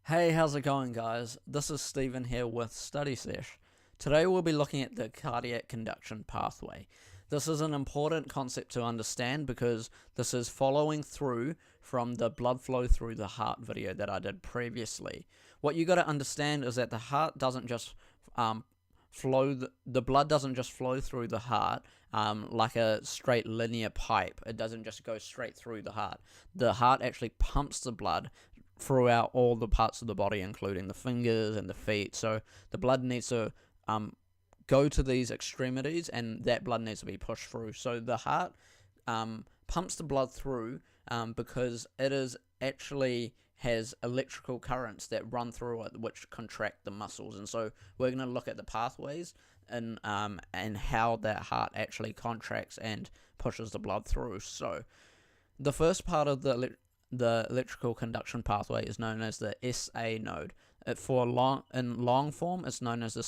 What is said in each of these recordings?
Hey, how's it going, guys? This is Stephen here with Study Sesh. Today we'll be looking at the cardiac conduction pathway. This is an important concept to understand because this is following through from the blood flow through the heart video that I did previously. What you got to understand is that the heart doesn't just the blood doesn't just flow through the heart like a straight linear pipe. It doesn't just go straight through the heart. The heart actually pumps the blood throughout all the parts of the body, including the fingers and the feet. So the blood needs to go to these extremities, and that blood needs to be pushed through. So the heart pumps the blood through because it is actually has electrical currents that run through it, which contract the muscles. And so we're going to look at the pathways and how that heart actually contracts and pushes the blood through. So the first part of the electrical conduction pathway is known as the SA node. In long form, it's known as the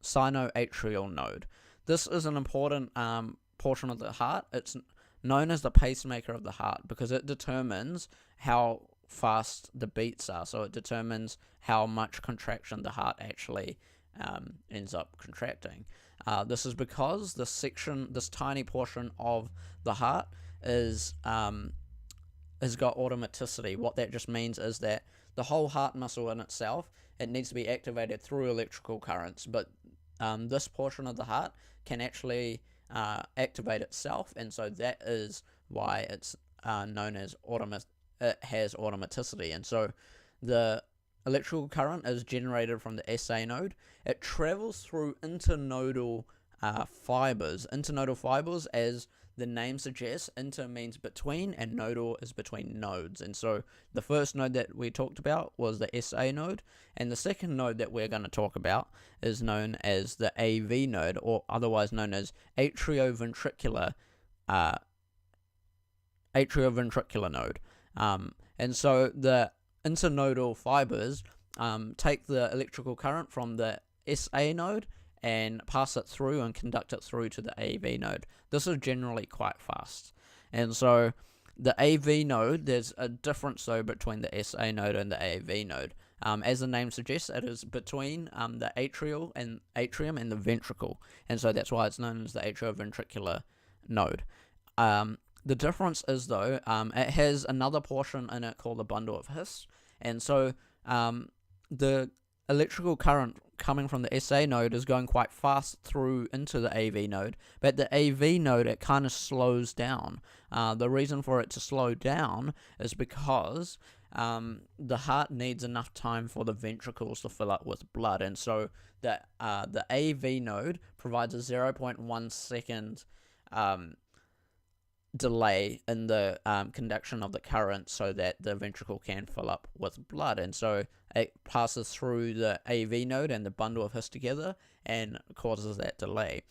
sinoatrial node. This is an important portion of the heart. It's known as the pacemaker of the heart because it determines how fast the beats are. So it determines how much contraction the heart actually ends up contracting. This is because this tiny portion of the heart has got automaticity. What that just means is that the whole heart muscle in itself, it needs to be activated through electrical currents, but this portion of the heart can actually activate itself, and so that is why it's known as it has automaticity. And so the electrical current is generated from the SA node. It travels through internodal fibers. Internodal fibers, as the name suggests, inter means between and nodal is between nodes. And so the first node that we talked about was the SA node, and the second node that we're going to talk about is known as the AV node, or otherwise known as atrioventricular node. And so the internodal fibers take the electrical current from the SA node and pass it through and conduct it through to the AV node. This is generally quite fast. And so the AV node, there's a difference though between the SA node and the AV node. As the name suggests, it is between the atrium and the ventricle, and so that's why it's known as the atrioventricular node. The difference is though, it has another portion in it called the bundle of His, and so the electrical current coming from the SA node is going quite fast through into the AV node, but the AV node, it kind of slows down. The reason for it to slow down is because the heart needs enough time for the ventricles to fill up with blood, and so the AV node provides a 0.1 second delay in the conduction of the current so that the ventricle can fill up with blood, and so it passes through the AV node and the bundle of His together and causes that delay.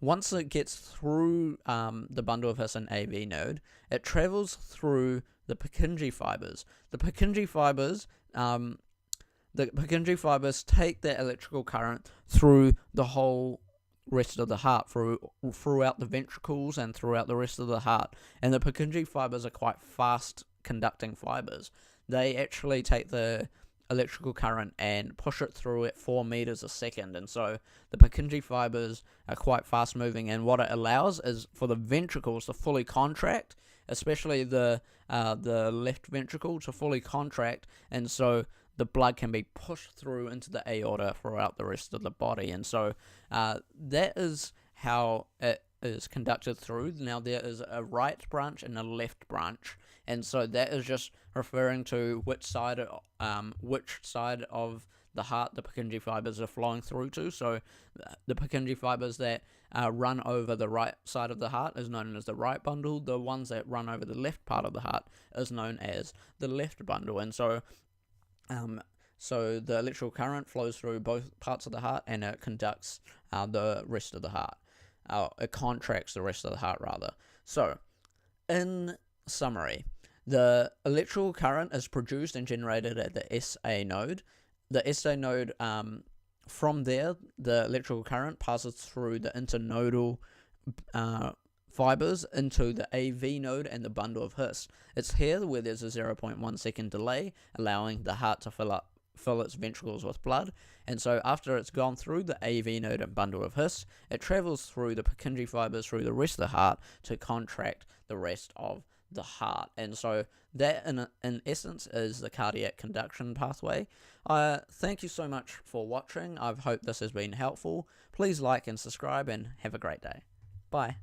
Once it gets through the bundle of His and AV node, it travels through the Purkinje fibers. The Purkinje fibers take the electrical current through the whole rest of the heart, throughout the ventricles and throughout the rest of the heart. And the Purkinje fibers are quite fast conducting fibers. They actually take the electrical current and push it through at 4 meters a second, and so the Purkinje fibers are quite fast moving, and what it allows is for the ventricles to fully contract, especially the left ventricle to fully contract, and so the blood can be pushed through into the aorta throughout the rest of the body. And so that is how it is conducted through. Now there is a right branch and a left branch, and so that is just referring to which side of the heart the Purkinje fibers are flowing through to. So the Purkinje fibers that run over the right side of the heart is known as the right bundle. The ones that run over the left part of the heart is known as the left bundle. And so so the electrical current flows through both parts of the heart, and it conducts the rest of the heart. It contracts the rest of the heart, rather. So, in summary, the electrical current is produced and generated at the SA node. The SA node, from there, the electrical current passes through the internodal fibers into the AV node and the bundle of His. It's here where there's a 0.1 second delay, allowing the heart to fill its ventricles with blood. And so after it's gone through the AV node and bundle of His, it travels through the Purkinje fibers through the rest of the heart to contract the rest of the heart. And so that in essence is the cardiac conduction pathway. Thank you so much for watching. I hope this has been helpful. Please like and subscribe, and have a great day. Bye.